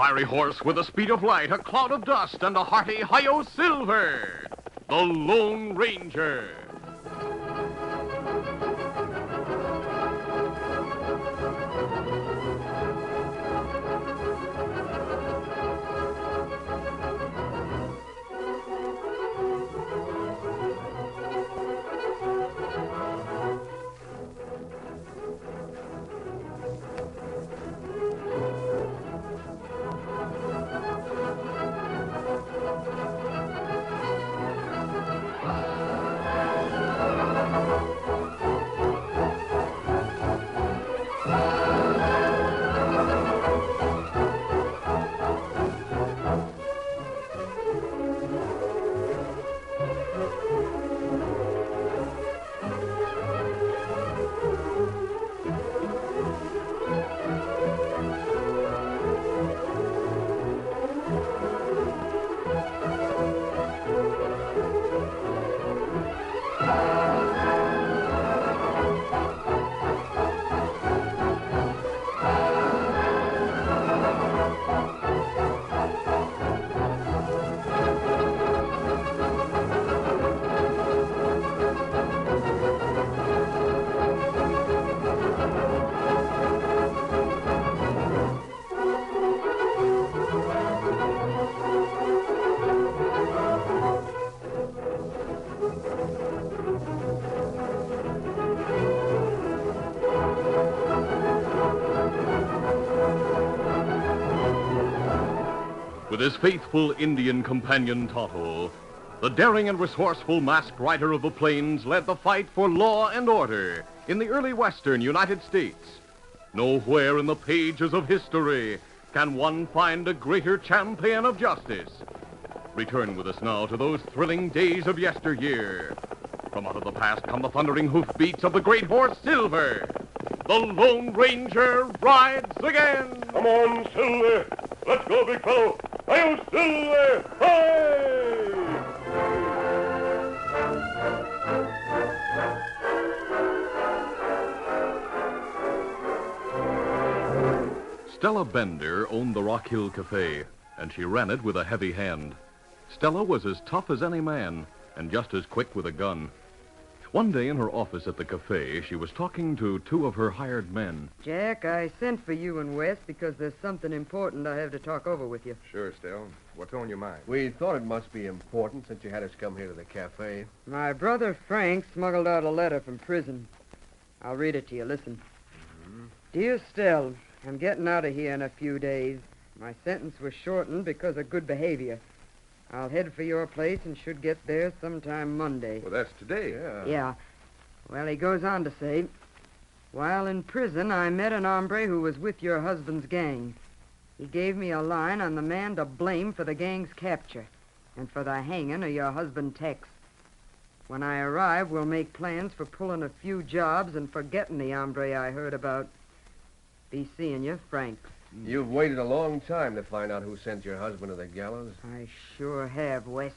fiery horse with the speed of light, a cloud of dust, and a hearty hi-yo silver. The Lone Ranger. With his faithful Indian companion Tonto, the daring and resourceful masked rider of the plains led the fight for law and order in the early western United States. Nowhere in the pages of history can one find a greater champion of justice. Return with us now to those thrilling days of yesteryear. From out of the past come the thundering hoofbeats of the great horse Silver. The Lone Ranger rides again. Come on, Silver. Let's go, big fellow. Hi-yo, Silver! Hi! Stella Bender owned the Rock Hill Cafe, and she ran it with a heavy hand. Stella was as tough as any man, and just as quick with a gun. One day in her office at the cafe, she was talking to two of her hired men. Jack, I sent for you and Wes because there's something important I have to talk over with you. Sure, Stell. What's on your mind? We thought it must be important since you had us come here to the cafe. My brother Frank smuggled out a letter from prison. I'll read it to you. Listen. Mm-hmm. Dear Stell, I'm getting out of here in a few days. My sentence was shortened because of good behavior. I'll head for your place and should get there sometime Monday. Well, that's today. Yeah. Well, he goes on to say, while in prison, I met an hombre who was with your husband's gang. He gave me a line on the man to blame for the gang's capture and for the hanging of your husband Tex. When I arrive, we'll make plans for pulling a few jobs and forgetting the hombre I heard about. Be seeing you, Frank. You've waited a long time to find out who sent your husband to the gallows. I sure have, Wes.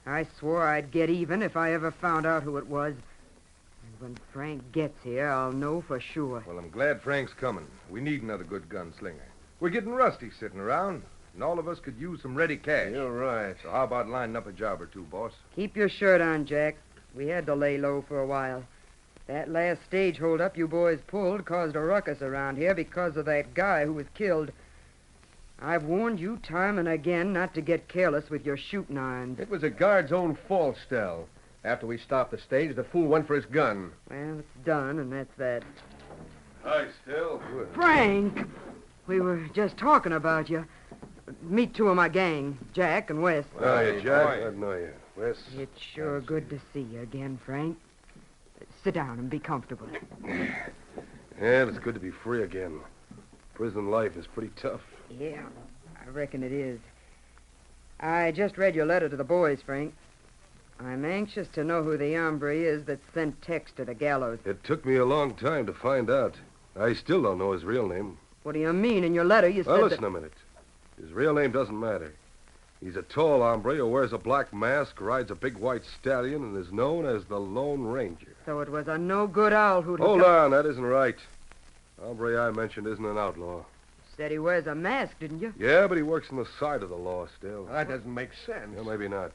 I swore I'd get even if I ever found out who it was. And when Frank gets here, I'll know for sure. Well, I'm glad Frank's coming. We need another good gunslinger. We're getting rusty sitting around, and all of us could use some ready cash. You're right. So how about lining up a job or two, boss? Keep your shirt on, Jack. We had to lay low for a while. That last stage holdup you boys pulled caused a ruckus around here because of that guy who was killed. I've warned you time and again not to get careless with your shooting irons. It was a guard's own fault, Stell. After we stopped the stage, the fool went for his gun. Well, it's done, and that's that. Hi, Stell. Frank! We were just talking about you. Meet two of my gang, Jack and Wes. Hi, Jack. I know you. Wes. It's sure good to see you again, Frank. Sit down and be comfortable. Yeah, it's good to be free again. Prison life is pretty tough. Yeah, I reckon it is. I just read your letter to the boys, Frank. I'm anxious to know who the hombre is that sent Tex to the gallows. It took me a long time to find out. I still don't know his real name. What do you mean? In your letter you said Well, listen a minute. His real name doesn't matter. He's a tall hombre who wears a black mask, rides a big white stallion, and is known as the Lone Ranger. So it was a no-good owl who... Hold on, that isn't right. Hombre I mentioned isn't an outlaw. said he wears a mask, didn't you? Yeah, but he works on the side of the law still. That doesn't make sense. Yeah, maybe not.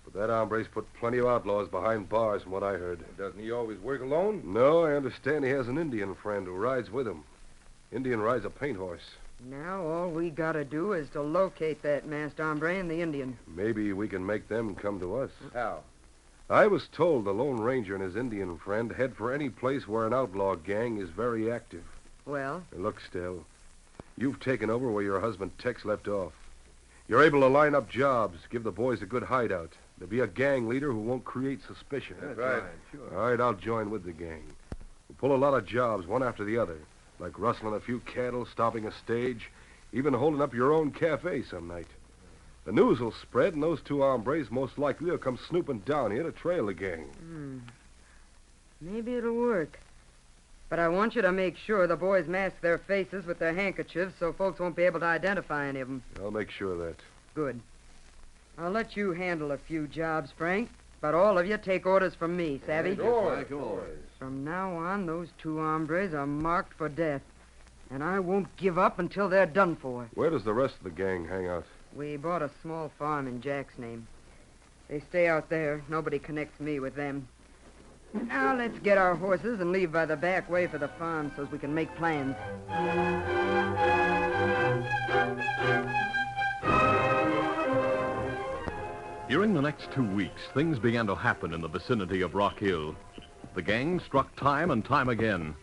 But that hombre's put plenty of outlaws behind bars from what I heard. Doesn't he always work alone? No, I understand he has an Indian friend who rides with him. Indian rides a paint horse. Now all we gotta do is to locate that masked hombre and the Indian. Maybe we can make them come to us. How? I was told the Lone Ranger and his Indian friend head for any place where an outlaw gang is very active. Well, And look, Stell, you've taken over where your husband Tex left off. You're able to line up jobs, give the boys a good hideout. To be a gang leader who won't create suspicion. That's right. Sure. All right, I'll join with the gang. We'll pull a lot of jobs, one after the other, like rustling a few cattle, stopping a stage, even holding up your own cafe some night. The news will spread, and those two hombres most likely will come snooping down here to trail the gang. maybe it'll work. But I want you to make sure the boys mask their faces with their handkerchiefs so folks won't be able to identify any of them. I'll make sure of that. Good. I'll let you handle a few jobs, Frank, but all of you take orders from me, savvy? Sure. From now on, those two hombres are marked for death, and I won't give up until they're done for. Where does the rest of the gang hang out? We bought a small farm in Jack's name. They stay out there. Nobody connects me with them. Now let's get our horses and leave by the back way for the farm so we can make plans. During the next 2 weeks, things began to happen in the vicinity of Rock Hill. The gang struck time and time again.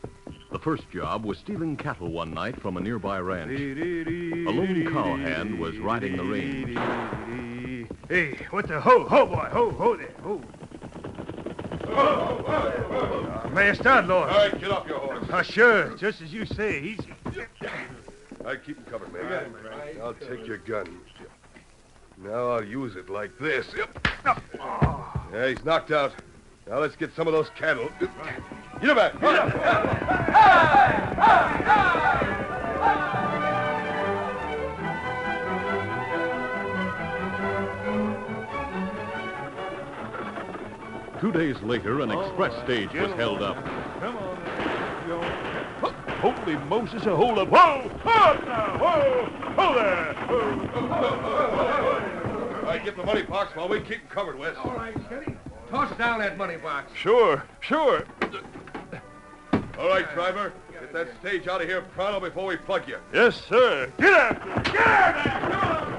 The first job was stealing cattle one night from a nearby ranch. A lone cowhand was riding the range. Hey, what the... Ho, boy. Ho there. Ho. Masked outlaw. All right, get off your horse. Sure. Just as you say. Easy. All right, keep him covered, man. I'll take your gun. Now I'll use it like this. Yep. Yeah, he's knocked out. Now let's get some of those cattle. Get him back. Two days later, an express stage was held up. Come on. Holy Moses, hold up. Whoa! Up now! Whoa! Hold there! All right, get the money box while we keep him covered, Wes. All right, Steady. Toss down that money box. Sure. All right, driver. Get that stage out of here pronto before we plug you. Yes, sir. Get after it. Get after it. Come on.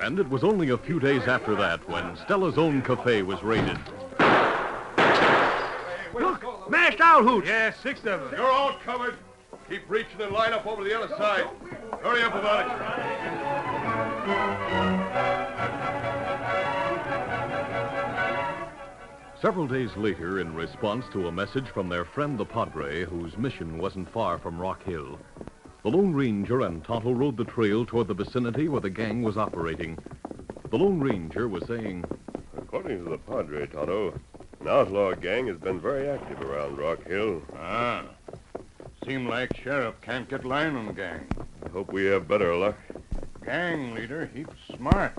And it was only a few days after that when Stella's own cafe was raided. Look, mashed owl hoots. Yeah, 6 of them. You're all covered. Keep reaching and line up over the other side. Hurry up about it. Several days later, in response to a message from their friend the Padre, whose mission wasn't far from Rock Hill, the Lone Ranger and Tonto rode the trail toward the vicinity where the gang was operating. The Lone Ranger was saying, According to the Padre, Tonto, an outlaw gang has been very active around Rock Hill. Seem like sheriff can't get line on the gang. I hope we have better luck. Gang leader heaps smart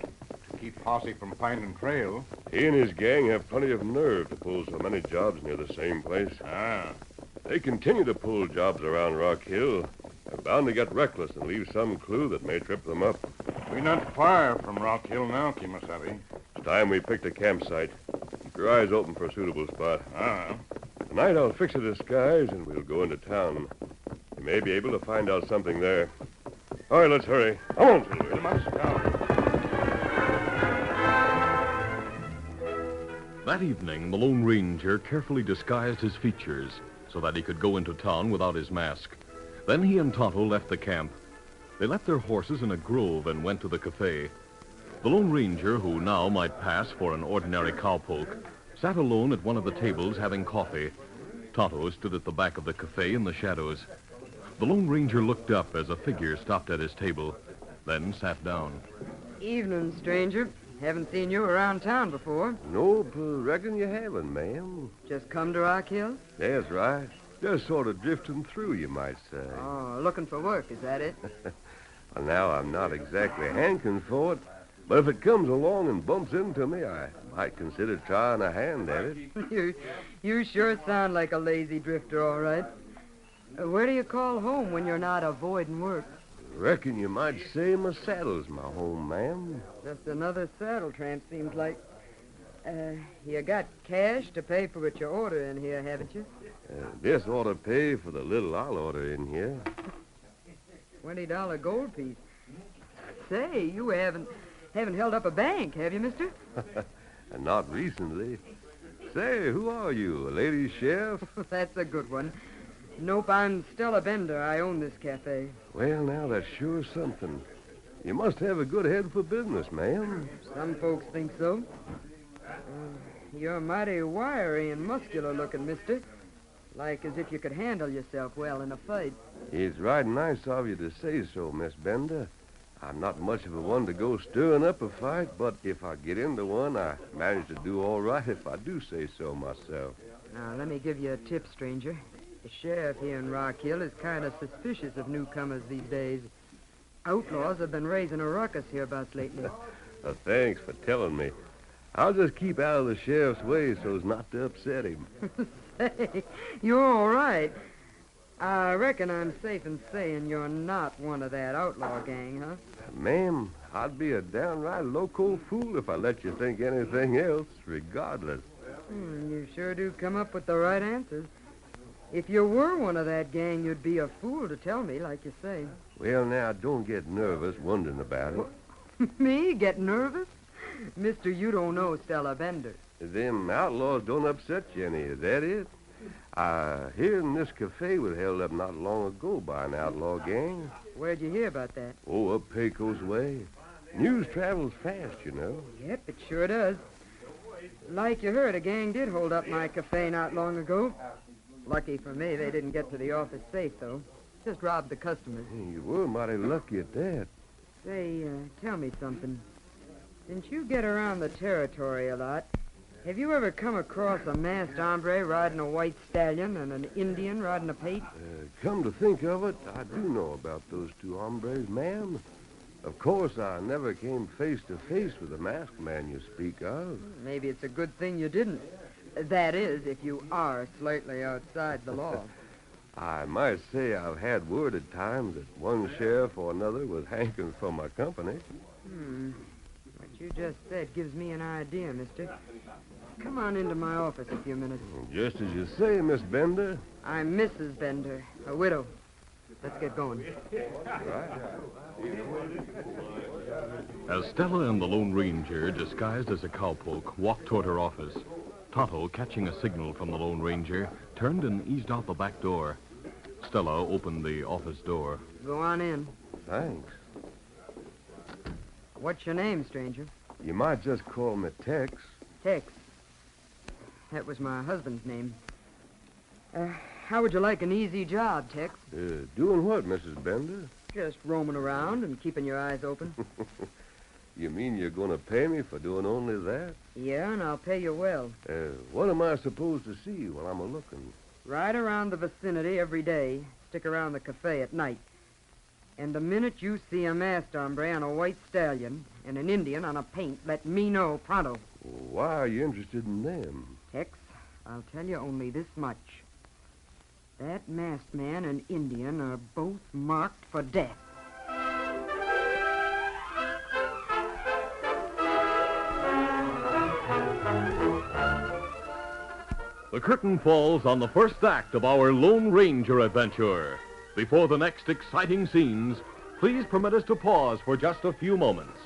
to keep posse from finding trail. He and his gang have plenty of nerve to pull so many jobs near the same place. They continue to pull jobs around Rock Hill. They're bound to get reckless and leave some clue that may trip them up. We not far from Rock Hill now, Kimasabi. It's time we picked a campsite. Keep your eyes open for a suitable spot. Tonight I'll fix a disguise and we'll go into town. We may be able to find out something there. All right, let's hurry. Come on, Silver. That evening, the Lone Ranger carefully disguised his features so that he could go into town without his mask. Then he and Tonto left the camp. They left their horses in a grove and went to the cafe. The Lone Ranger, who now might pass for an ordinary cowpoke, sat alone at one of the tables having coffee. Tonto stood at the back of the cafe in the shadows. The Lone Ranger looked up as a figure stopped at his table, then sat down. Evening, stranger. Haven't seen you around town before. Nope, reckon you haven't, ma'am. Just come to Rock Hill? That's right. Just sort of drifting through, you might say. Oh, looking for work, is that it? Well, now, I'm not exactly hankering for it, But if it comes along and bumps into me, I might consider trying a hand at it. You sure sound like a lazy drifter, all right. Where do you call home when you're not avoiding work? Reckon you might say my saddle's my home, ma'am. Just another saddle tramp, seems like. You got cash to pay for what you order in here, haven't you? This ought to pay for the little I'll order in here. $20 gold piece. Say, you haven't held up a bank, have you, mister? Not recently. Say, who are you, a lady sheriff? That's a good one. Nope, I'm Stella Bender. I own this cafe. Well, now, that's sure something. You must have a good head for business, ma'am. Some folks think so. You're mighty wiry and muscular looking, mister. Like as if you could handle yourself well in a fight. It's right nice of you to say so, Miss Bender. I'm not much of a one to go stirring up a fight, but if I get into one, I manage to do all right if I do say so myself. Now, let me give you a tip, stranger. The sheriff here in Rock Hill is kind of suspicious of newcomers these days. Outlaws have been raising a ruckus hereabouts lately. Thanks for telling me. I'll just keep out of the sheriff's way so as not to upset him. Say, you're all right. I reckon I'm safe in saying you're not one of that outlaw gang, huh? Ma'am, I'd be a downright loco fool if I let you think anything else, regardless. You sure do come up with the right answers. If you were one of that gang, you'd be a fool to tell me, like you say. Well, now, don't get nervous wondering about it. Me? Get nervous? Mister, you don't know Stella Bender. Them outlaws don't upset you any, is that it? Here in this cafe was held up not long ago by an outlaw gang. Where'd you hear about that? Oh, up Pecos way. News travels fast, you know. Yep, it sure does. Like you heard, a gang did hold up my cafe not long ago. Lucky for me, they didn't get to the office safe, though. Just robbed the customers. You were mighty lucky at that. Say, tell me something. Since you get around the territory a lot, have you ever come across a masked hombre riding a white stallion and an Indian riding a pate? Come to think of it, I do know about those two hombres, ma'am. Of course, I never came face to face with the masked man you speak of. Maybe it's a good thing you didn't. That is, if you are slightly outside the law. I might say I've had word at times that one sheriff or another was hankering for my company. What you just said gives me an idea, mister. Come on into my office a few minutes. Just as you say, Miss Bender. I'm Mrs. Bender, a widow. Let's get going. Right. As Stella and the Lone Ranger, disguised as a cowpoke, walked toward her office, Tonto, catching a signal from the Lone Ranger, turned and eased out the back door. Stella opened the office door. Go on in. Thanks. What's your name, stranger? You might just call me Tex. Tex. That was my husband's name. How would you like an easy job, Tex? Doing what, Mrs. Bender? Just roaming around and keeping your eyes open. You mean you're going to pay me for doing only that? Yeah, and I'll pay you well. What am I supposed to see while I'm a-looking? Ride around the vicinity every day. Stick around the cafe at night. And the minute you see a masked hombre on a white stallion and an Indian on a paint, let me know pronto. Why are you interested in them? Tex, I'll tell you only this much. That masked man and Indian are both marked for death. The curtain falls on the first act of our Lone Ranger adventure. Before the next exciting scenes, please permit us to pause for just a few moments.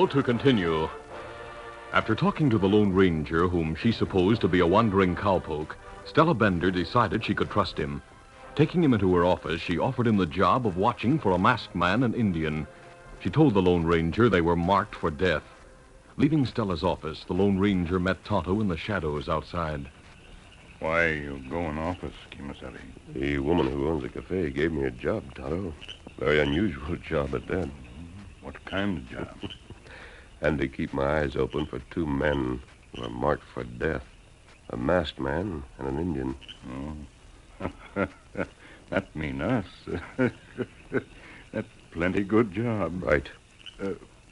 now to continue. After talking to the Lone Ranger, whom she supposed to be a wandering cowpoke, Stella Bender decided she could trust him. Taking him into her office, she offered him the job of watching for a masked man and Indian. She told the Lone Ranger they were marked for death. Leaving Stella's office, the Lone Ranger met Tonto in the shadows outside. Why you go in office, Kimasabi? The woman who owns the cafe gave me a job, Tonto. Very unusual job at that. What kind of job? And to keep my eyes open for two men who are marked for death. A masked man and an Indian. Oh. That mean us. That's plenty good job. Right.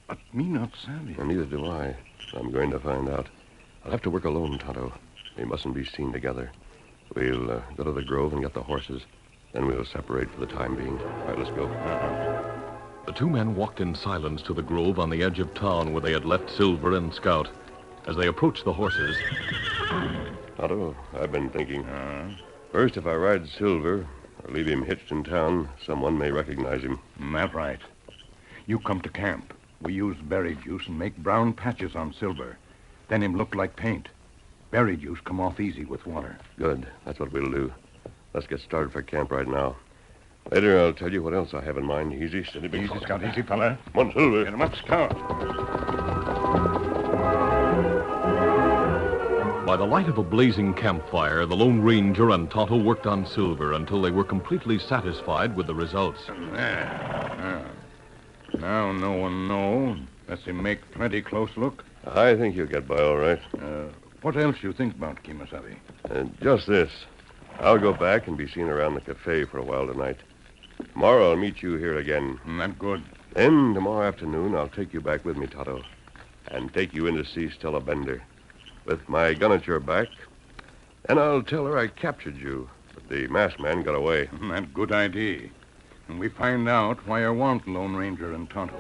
But me not savvy. Well, neither do I. I'm going to find out. I'll have to work alone, Tonto. We mustn't be seen together. We'll go to the grove and get the horses. Then we'll separate for the time being. All right, let's go. The two men walked in silence to the grove on the edge of town where they had left Silver and Scout. As they approached the horses... Tonto, I've been thinking. First, if I ride Silver or leave him hitched in town, someone may recognize him. That right. You come to camp. We use berry juice and make brown patches on Silver. Then him look like paint. Berry juice come off easy with water. Good. That's what we'll do. Let's get started for camp right now. Later, I'll tell you what else I have in mind. Easy, steady, big Easy, fella. Scout, easy, fella. Come on, Silver. Get him up, Scout. By the light of a blazing campfire, the Lone Ranger and Tonto worked on Silver until they were completely satisfied with the results. There. Now no one know. Let's him make plenty close look. I think you'll get by all right. What else you think about, Kimasabi? Just this. I'll go back and be seen around the cafe for a while tonight. Tomorrow I'll meet you here again. That good. Then tomorrow afternoon I'll take you back with me, Tonto, and take you in to see Stella Bender. With my gun at your back, and I'll tell her I captured you, but the masked man got away. That good idea. And we find out why I want Lone Ranger and Tonto.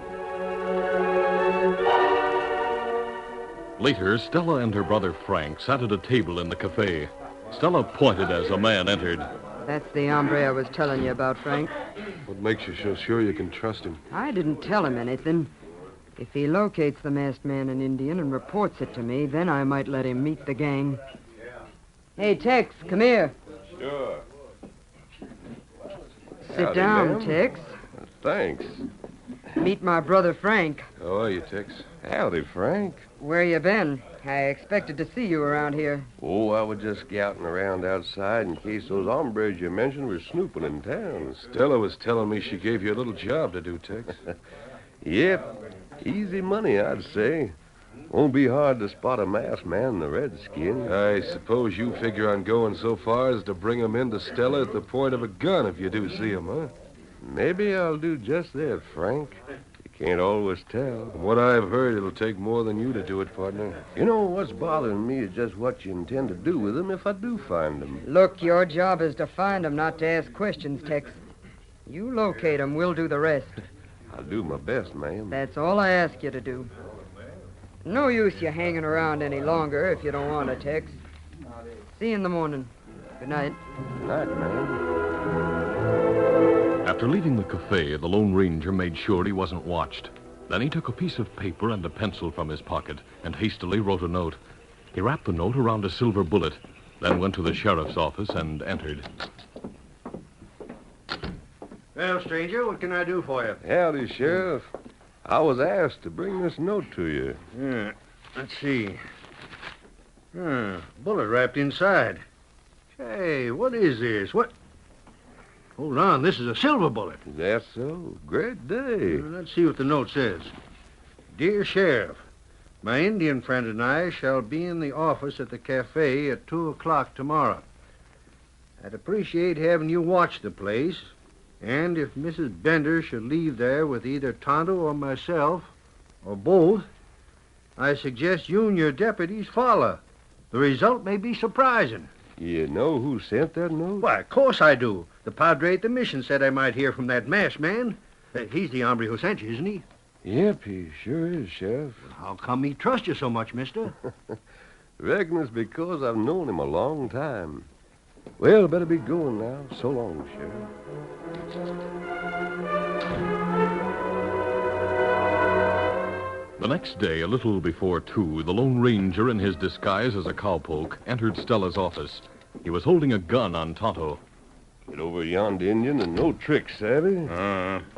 Later, Stella and her brother Frank sat at a table in the cafe. Stella pointed as a man entered. That's the hombre I was telling you about, Frank. What makes you so sure you can trust him? I didn't tell him anything. If he locates the masked man and Indian and reports it to me, then I might let him meet the gang. Hey, Tex, come here. Sure. Sit Howdy, down, ma'am. Tex. Thanks. Meet my brother Frank. How are you, Tex? Howdy, Frank. Where you been? I expected to see you around here. Oh, I was just scouting around outside in case those hombres you mentioned were snooping in town. Stella was telling me she gave you a little job to do, Tex. Yep. Easy money, I'd say. Won't be hard to spot a masked man in the redskin. I suppose you figure on going so far as to bring him into Stella at the point of a gun if you do see him, huh? Maybe I'll do just that, Frank. You can't always tell. From what I've heard, it'll take more than you to do it, partner. You know, what's bothering me is just what you intend to do with him if I do find him. Look, your job is to find him, not to ask questions, Tex. You locate him, we'll do the rest. I'll do my best, ma'am. That's all I ask you to do. No use you hanging around any longer if you don't want to, Tex. See you in the morning. Good night. Good night, ma'am. After leaving the cafe, the Lone Ranger made sure he wasn't watched. Then he took a piece of paper and a pencil from his pocket and hastily wrote a note. He wrapped the note around a silver bullet, then went to the sheriff's office and entered. Well, stranger, what can I do for you? Howdy, Sheriff. I was asked to bring this note to you. Yeah, let's see. Bullet wrapped inside. Hey, what is this? What? Hold on, this is a silver bullet. Is that so? Great day. Let's see what the note says. Dear Sheriff, my Indian friend and I shall be in the office at the cafe at 2 o'clock tomorrow. I'd appreciate having you watch the place, and if Mrs. Bender should leave there with either Tonto or myself, or both, I suggest you and your deputies follow. The result may be surprising. You know who sent that note? Why, of course I do. The padre at the mission said I might hear from that masked man. He's the hombre who sent you, isn't he? Yep, he sure is, Sheriff. How come he trusts you so much, mister? Reckon it's because I've known him a long time. Well, better be going now. So long, Sheriff. The next day, a little before 2, the Lone Ranger, in his disguise as a cowpoke, entered Stella's office. He was holding a gun on Tonto. Get over yonder Indian and no tricks, savvy?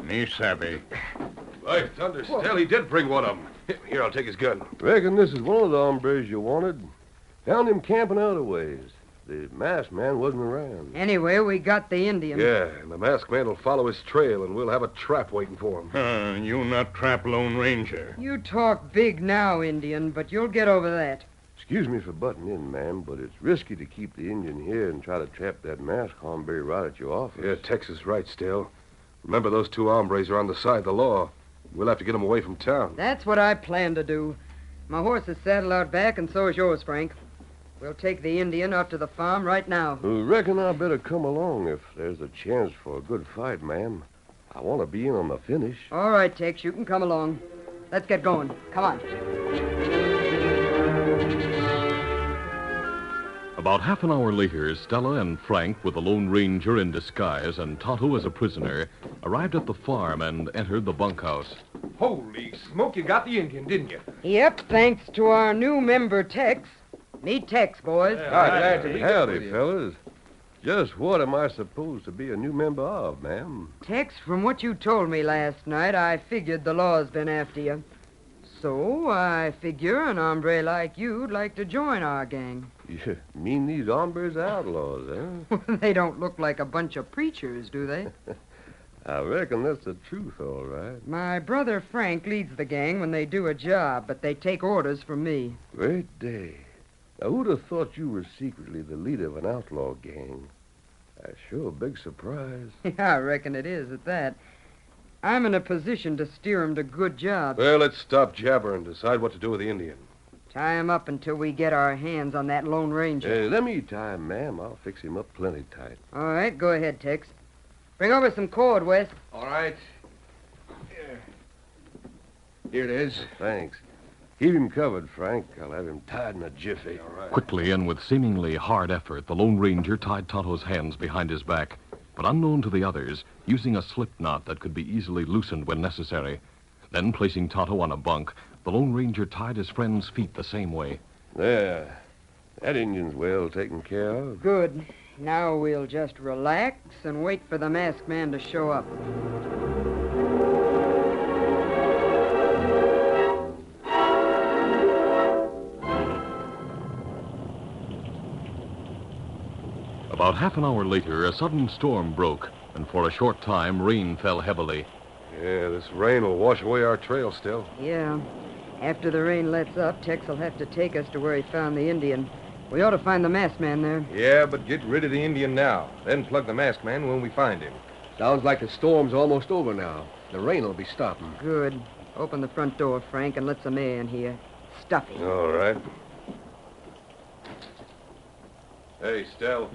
Me savvy. Right, thunder, Stell, he did bring one of them. Here, I'll take his gun. Reckon this is one of the hombres you wanted. Found him camping out a ways. The masked man wasn't around. Anyway, we got the Indian. Yeah, and the masked man will follow his trail, and we'll have a trap waiting for him. You not trap Lone Ranger. You talk big now, Indian, but you'll get over that. Excuse me for butting in, ma'am, but it's risky to keep the Indian here and try to trap that masked hombre right at your office. Yeah, Tex is right, Stell. Remember, those 2 hombres are on the side of the law. We'll have to get them away from town. That's what I plan to do. My horse is saddled out back, and so is yours, Frank. We'll take the Indian up to the farm right now. Reckon I better come along if there's a chance for a good fight, ma'am. I want to be in on the finish. All right, Tex, you can come along. Let's get going. Come on. About half an hour later, Stella and Frank, with the Lone Ranger in disguise and Tonto as a prisoner, arrived at the farm and entered the bunkhouse. Holy smoke, you got the Indian, didn't you? Yep, thanks to our new member, Tex. Meet Tex, boys. Glad to meet you. Howdy, fellas. Just what am I supposed to be a new member of, ma'am? Tex, from what you told me last night, I figured the law's been after you. So I figure an hombre like you'd like to join our gang. You mean these hombres are outlaws, eh? They don't look like a bunch of preachers, do they? I reckon that's the truth, all right. My brother Frank leads the gang when they do a job, but they take orders from me. Great day. Now, who'd have thought you were secretly the leader of an outlaw gang? That's sure a big surprise. Yeah, I reckon it is at that. I'm in a position to steer 'em to good jobs. Well, let's stop jabbering and decide what to do with the Indian. Tie him up until we get our hands on that Lone Ranger. Let me tie him, ma'am. I'll fix him up plenty tight. All right, go ahead, Tex. Bring over some cord, Wes. All right. Here it is. Thanks. Keep him covered, Frank. I'll have him tied in a jiffy. All right. Quickly and with seemingly hard effort, the Lone Ranger tied Tonto's hands behind his back. But unknown to the others, using a slip knot that could be easily loosened when necessary. Then, placing Tonto on a bunk, the Lone Ranger tied his friend's feet the same way. There. That Indian's well taken care of. Good. Now we'll just relax and wait for the masked man to show up. About half an hour later, a sudden storm broke, and for a short time, rain fell heavily. Yeah, this rain will wash away our trail still. Yeah. After the rain lets up, Tex will have to take us to where he found the Indian. We ought to find the masked man there. Yeah, but get rid of the Indian now. Then plug the masked man when we find him. Sounds like the storm's almost over now. The rain will be stopping. Good. Open the front door, Frank, and let some air in here. Stuffy. All right. Hey, Stell.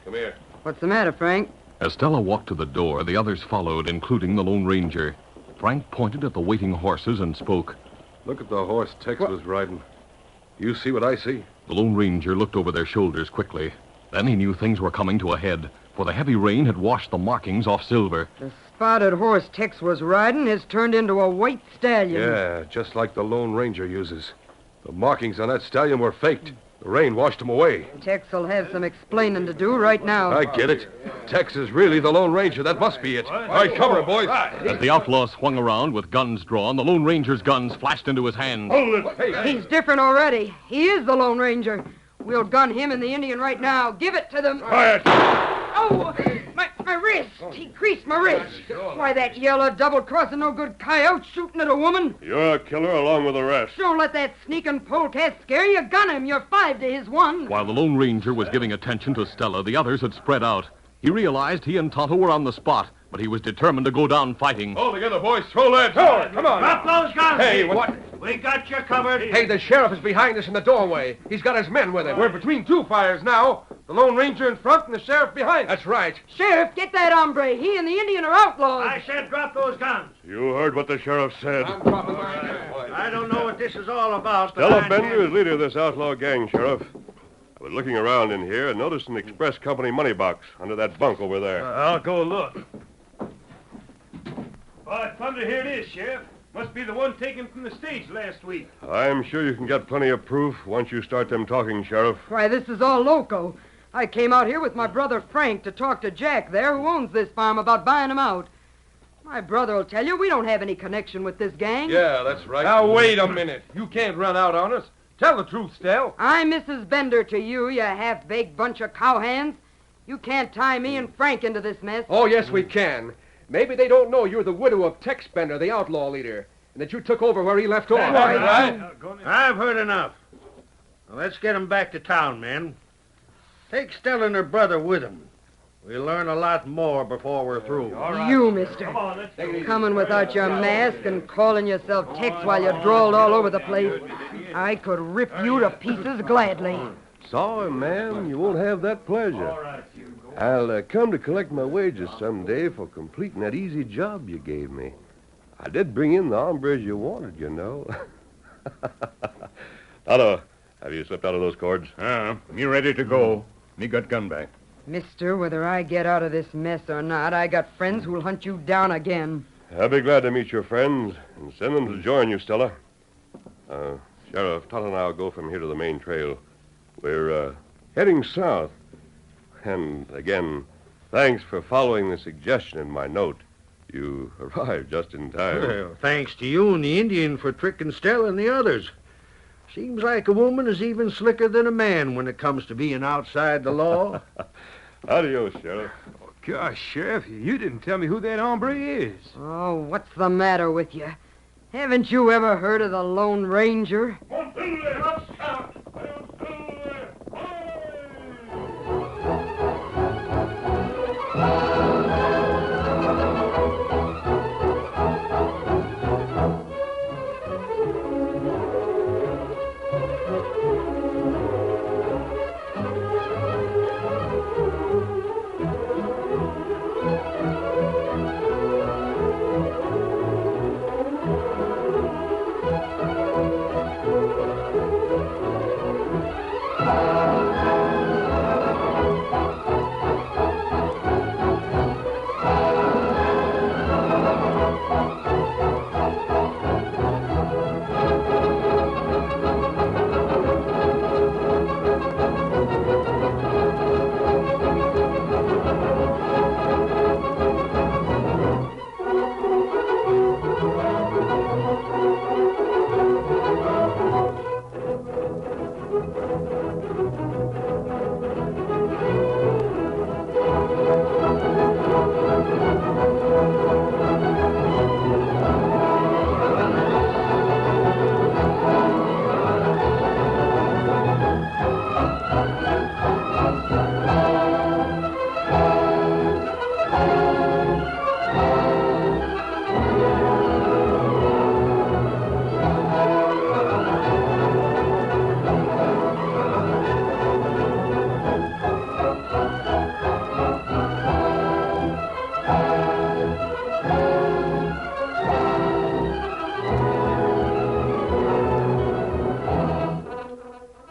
Come here. What's the matter, Frank? As Stella walked to the door, the others followed, including the Lone Ranger. Frank pointed at the waiting horses and spoke. Look at the horse Tex was riding. You see what I see? The Lone Ranger looked over their shoulders quickly. Then he knew things were coming to a head, for the heavy rain had washed the markings off Silver. The spotted horse Tex was riding has turned into a white stallion. Yeah, just like the Lone Ranger uses. The markings on that stallion were faked. The rain washed them away. Tex will have some explaining to do right now. I get it. Tex is really the Lone Ranger. That must be it. All right, cover it, boys. As the outlaw swung around with guns drawn, the Lone Ranger's guns flashed into his hands. Hold it. He's different already. He is the Lone Ranger. We'll gun him and the Indian right now. Give it to them. Quiet. Oh, my wrist. He creased my wrist. Why, that yellow double-crossing no-good coyote shooting at a woman. You're a killer along with the rest. Don't let that sneaking polecat scare you. Gun him. You're 5 to his 1. While the Lone Ranger was giving attention to Stella, the others had spread out. He realized he and Tonto were on the spot, but he was determined to go down fighting. All together, boys. Throw lead. Come on. Drop those guns. Hey, what? We got you covered. Hey, the sheriff is behind us in the doorway. He's got his men with him. We're between 2 fires now. The Lone Ranger in front and the sheriff behind us. That's right. Sheriff, get that hombre. He and the Indian are outlaws. I said drop those guns. You heard what the sheriff said. I don't know what this is all about, but Stella I Bender intend- is leader of this outlaw gang, Sheriff. I was looking around in here and noticed an express company money box under that bunk over there. I'll go look. Thunder, here it is, Sheriff. Must be the one taken from the stage last week. I'm sure you can get plenty of proof once you start them talking, Sheriff. Why, this is all loco. I came out here with my brother Frank to talk to Jack there, who owns this farm, about buying him out. My brother will tell you we don't have any connection with this gang. Yeah, that's right. Now, wait a minute. You can't run out on us. Tell the truth, Stell. I'm Mrs. Bender to you, you half-baked bunch of cowhands. You can't tie me and Frank into this mess. Oh, yes, we can. Maybe they don't know you're the widow of Tex Bender, the outlaw leader, and that you took over where he left off. Right. I've heard enough. Now, let's get him back to town, men. Take Stella and her brother with him. We'll learn a lot more before we're through. You, mister. Coming without your mask and calling yourself Tex while you're drawled all over the place. I could rip you to pieces gladly. Sorry, ma'am, you won't have that pleasure. I'll come to collect my wages someday for completing that easy job you gave me. I did bring in the hombres you wanted, you know. Otto, have you slipped out of those cords? Me ready to go. Me got gun back. Mister, whether I get out of this mess or not, I got friends who'll hunt you down again. I'll be glad to meet your friends and send them to join you, Stella. Sheriff, Todd and I will go from here to the main trail. We're heading south. And again, thanks for following the suggestion in my note. You arrived just in time. Well, thanks to you and the Indian for tricking Stella and the others. Seems like a woman is even slicker than a man when it comes to being outside the law. Adios, Sheriff. Oh, gosh, Sheriff, you didn't tell me who that hombre is. Oh, what's the matter with you? Haven't you ever heard of the Lone Ranger?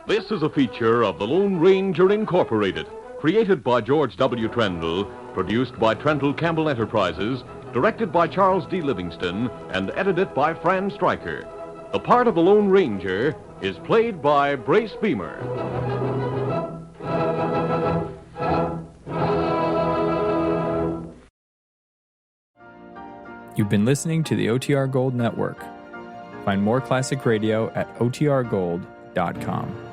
This is a feature of the Lone Ranger Incorporated, created by George W. Trendle, produced by Trendle Campbell Enterprises, directed by Charles D. Livingston, and edited by Fran Stryker. The part of the Lone Ranger is played by Brace Beamer. You've been listening to the OTR Gold Network. Find more classic radio at otrgold.com.